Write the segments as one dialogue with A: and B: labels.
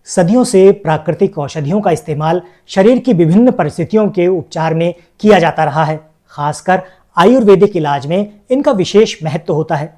A: सदियों से प्राकृतिक औषधियों का इस्तेमाल शरीर की विभिन्न परिस्थितियों के उपचार में किया जाता रहा है। खासकर आयुर्वेदिक इलाज में इनका विशेष महत्व होता है।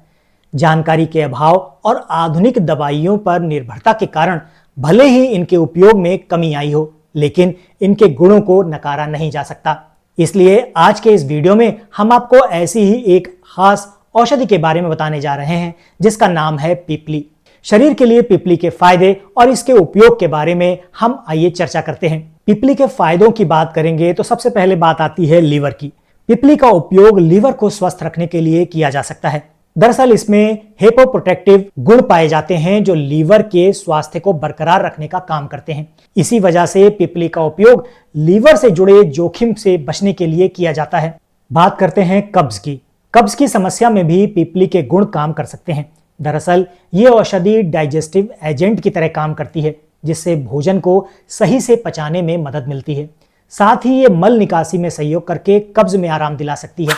A: जानकारी के अभाव और आधुनिक दवाइयों पर निर्भरता के कारण भले ही इनके उपयोग में कमी आई हो, लेकिन इनके गुणों को नकारा नहीं जा सकता। इसलिए आज के इस वीडियो में हम आपको ऐसी ही एक खास औषधि के बारे में बताने जा रहे हैं जिसका नाम है पिपली। शरीर के लिए पिपली के फायदे और इसके उपयोग के बारे में हम आइए चर्चा करते हैं। पिपली के फायदों की बात करेंगे तो सबसे पहले बात आती है लीवर की। पिपली का उपयोग लीवर को स्वस्थ रखने के लिए किया जा सकता है। दरअसल इसमें हेपोप्रोटेक्टिव गुण पाए जाते हैं जो लीवर के स्वास्थ्य को बरकरार रखने का काम करते हैं। इसी वजह से पिपली का उपयोग लीवर से जुड़े जोखिम से बचने के लिए किया जाता है। बात करते हैं कब्ज की। कब्ज की समस्या में भी पिपली के गुण काम कर सकते हैं। दरअसल ये औषधि डाइजेस्टिव एजेंट की तरह काम करती है, जिससे भोजन को सही से पचाने में मदद मिलती है। साथ ही ये मल निकासी में सहयोग करके कब्ज में आराम दिला सकती है।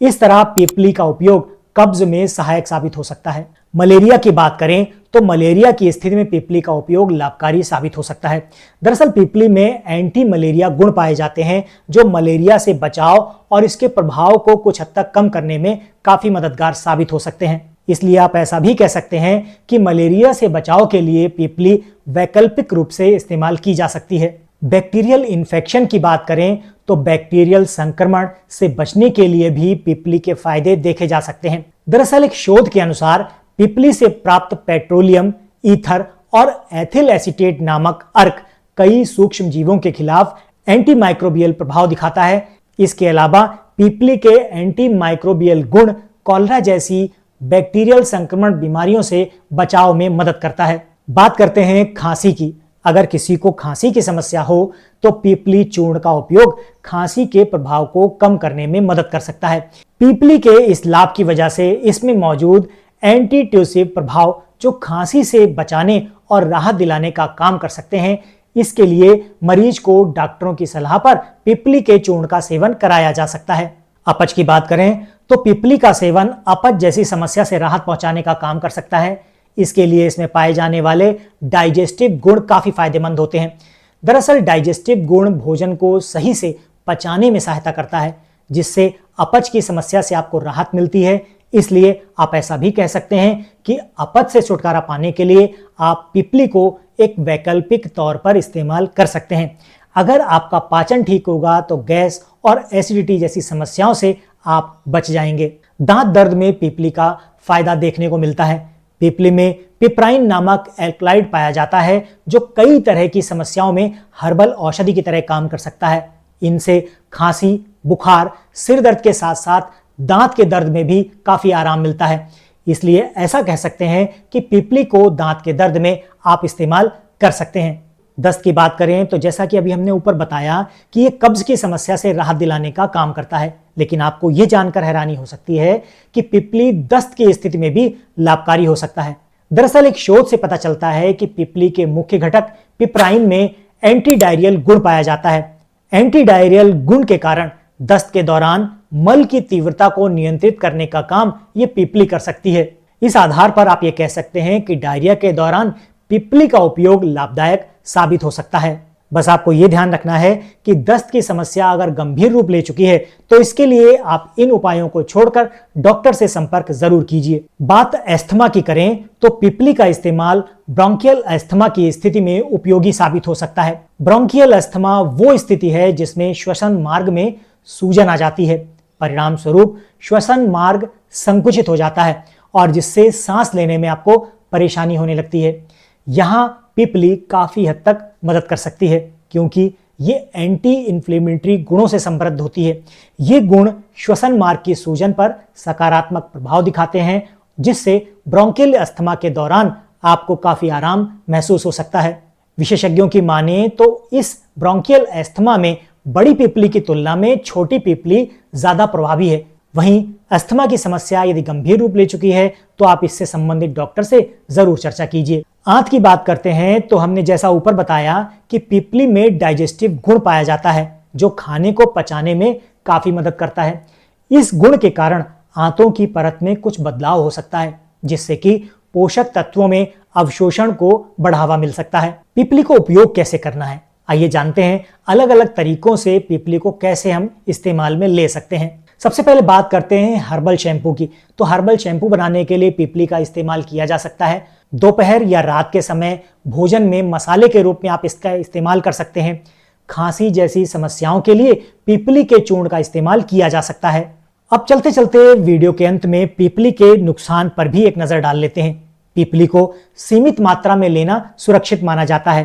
A: इस तरह पिपली का उपयोग कब्ज में सहायक साबित हो सकता है। मलेरिया की बात करें तो मलेरिया की स्थिति में पिपली का उपयोग लाभकारी साबित हो सकता है। दरअसल पिपली में एंटी मलेरिया गुण पाए जाते हैं जो मलेरिया से बचाव और इसके प्रभाव को कुछ हद तक कम करने में काफी मददगार साबित हो सकते हैं। इसलिए आप ऐसा भी कह सकते हैं कि मलेरिया से बचाव के लिए पिपली वैकल्पिक रूप से इस्तेमाल की जा सकती है। बैक्टीरियल इन्फेक्शन की बात करें तो बैक्टीरियल संक्रमण से बचने के लिए भी पिपली के फायदे देखे जा सकते हैं। दरअसल एक शोध के अनुसार पिपली से प्राप्त पेट्रोलियम, ईथर और एथिल एसीटेट नामक अर्क कई सूक्ष्म जीवों के खिलाफ एंटीमाइक्रोबियल प्रभाव दिखाता है। इसके अलावा पिपली के एंटीमाइक्रोबियल गुण कॉलरा जैसी बैक्टीरियल संक्रमण बीमारियों से बचाव में मदद करता है। बात करते हैं खांसी की। अगर किसी को खांसी की समस्या हो तो पिपली चूर्ण का उपयोग खांसी के प्रभाव को कम करने में मदद कर सकता है। पिपली के इस लाभ की वजह से इसमें मौजूद एंटीट्यूसिव प्रभाव जो खांसी से बचाने और राहत दिलाने का काम कर सकते हैं, इसके लिए मरीज को डॉक्टरों की सलाह पर पिपली के चूर्ण का सेवन कराया जा सकता है। अपच की बात करें तो पिपली का सेवन अपच जैसी समस्या से राहत पहुंचाने का काम कर सकता है। इसके लिए इसमें पाए जाने वाले डाइजेस्टिव गुण काफी फायदेमंद होते हैं। दरअसल डाइजेस्टिव गुण भोजन को सही से पचाने में सहायता करता है, जिससे अपच की समस्या से आपको राहत मिलती है। इसलिए आप ऐसा भी कह सकते हैं कि अपच से छुटकारा पाने के लिए आप पिपली को एक वैकल्पिक तौर पर इस्तेमाल कर सकते हैं। अगर आपका पाचन ठीक होगा तो गैस और एसिडिटी जैसी समस्याओं से आप बच जाएंगे। दांत दर्द में पिपली का फायदा देखने को मिलता है। पिपली में पिपराइन नामक एल्कलॉइड पाया जाता है जो कई तरह की समस्याओं में हर्बल औषधि की तरह काम कर सकता है। इनसे खांसी, बुखार, सिर दर्द के साथ साथ दांत के दर्द में भी काफी आराम मिलता है। इसलिए ऐसा कह सकते हैं कि पिपली को दांत के दर्द में आप इस्तेमाल कर सकते हैं। दस्त की बात करें तो जैसा कि अभी हमने ऊपर बताया कि ये कब्ज की समस्या से राहत दिलाने का काम करता है, लेकिन आपको ये जानकर हैरानी हो सकती है कि पिपली दस्त की स्थिति में भी लाभकारी हो सकता है। दरअसल एक शोध से पता चलता है कि पिपली के मुख्य घटक पिपराइन में एंटी डायरियल गुण पाया जाता है। एंटी डायरियल गुण के कारण दस्त के दौरान मल की तीव्रता को नियंत्रित करने का काम ये पिपली कर सकती है। इस आधार पर आप ये कह सकते हैं कि डायरिया के दौरान पिपली का उपयोग लाभदायक साबित हो सकता है। बस आपको यह ध्यान रखना है कि दस्त की समस्या अगर गंभीर रूप ले चुकी है तो इसके लिए आप इन उपायों को छोड़कर डॉक्टर से संपर्क जरूर कीजिए। बात अस्थमा की करें तो पिपली का इस्तेमाल ब्रोंकियल अस्थमा की स्थिति में उपयोगी साबित हो सकता है। ब्रोंकियल अस्थमा वो स्थिति है जिसमें श्वसन मार्ग में सूजन आ जाती है। परिणाम स्वरूप श्वसन मार्ग संकुचित हो जाता है और जिससे सांस लेने में आपको परेशानी होने लगती है। यहाँ पिपली काफी हद तक मदद कर सकती है क्योंकि ये एंटी इन्फ्लेमेटरी गुणों से समृद्ध होती है। ये गुण श्वसन मार्ग की सूजन पर सकारात्मक प्रभाव दिखाते हैं, जिससे ब्रोंकियल अस्थमा के दौरान आपको काफी आराम महसूस हो सकता है। विशेषज्ञों की माने तो इस ब्रोंकियल अस्थमा में बड़ी पिपली की तुलना में छोटी पिपली ज्यादा प्रभावी है। वहीं अस्थमा की समस्या यदि गंभीर रूप ले चुकी है तो आप इससे संबंधित डॉक्टर से जरूर चर्चा कीजिए। आंत की बात करते हैं तो हमने जैसा ऊपर बताया कि पिपली में डाइजेस्टिव गुण पाया जाता है जो खाने को पचाने में काफी मदद करता है। इस गुण के कारण आंतों की परत में कुछ बदलाव हो सकता है, जिससे कि पोषक तत्वों में अवशोषण को बढ़ावा मिल सकता है। पीपली को उपयोग कैसे करना है, आइए जानते हैं अलग अलग तरीकों से पीपली को कैसे हम इस्तेमाल में ले सकते हैं। सबसे पहले बात करते हैं हर्बल शैम्पू की। तो हर्बल शैम्पू बनाने के लिए पीपली का इस्तेमाल किया जा सकता है। दोपहर या रात के समय भोजन में मसाले के रूप में आप इसका इस्तेमाल कर सकते हैं। खांसी जैसी समस्याओं के लिए पीपली के चूर्ण का इस्तेमाल किया जा सकता है। अब चलते चलते वीडियो के अंत में पीपली के नुकसान पर भी एक नजर डाल लेते हैं। पीपली को सीमित मात्रा में लेना सुरक्षित माना जाता है,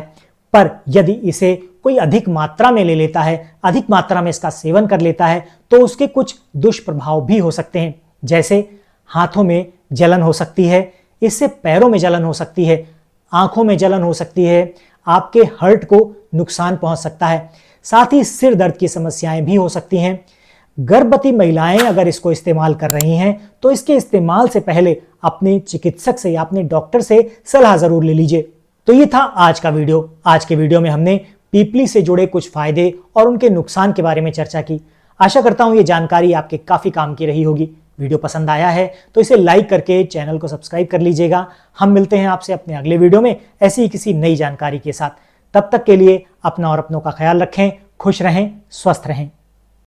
A: पर यदि इसे कोई अधिक मात्रा में ले लेता है, अधिक मात्रा में इसका सेवन कर लेता है, तो उसके कुछ दुष्प्रभाव भी हो सकते हैं। जैसे हाथों में जलन हो सकती है, इससे पैरों में जलन हो सकती है, आंखों में जलन हो सकती है, आपके हार्ट को नुकसान पहुंच सकता है, साथ ही सिर दर्द की समस्याएं भी हो सकती हैं। गर्भवती महिलाएं अगर इसको इस्तेमाल कर रही हैं तो इसके इस्तेमाल से पहले अपने चिकित्सक से या अपने डॉक्टर से सलाह जरूर ले लीजिए। तो ये था आज का वीडियो। आज के वीडियो में हमने पीपली से जुड़े कुछ फायदे और उनके नुकसान के बारे में चर्चा की। आशा करता हूं ये जानकारी आपके काफी काम की रही होगी। वीडियो पसंद आया है तो इसे लाइक करके चैनल को सब्सक्राइब कर लीजिएगा। हम मिलते हैं आपसे अपने अगले वीडियो में ऐसी ही किसी नई जानकारी के साथ। तब तक के लिए अपना और अपनों का ख्याल रखें, खुश रहें, स्वस्थ रहें।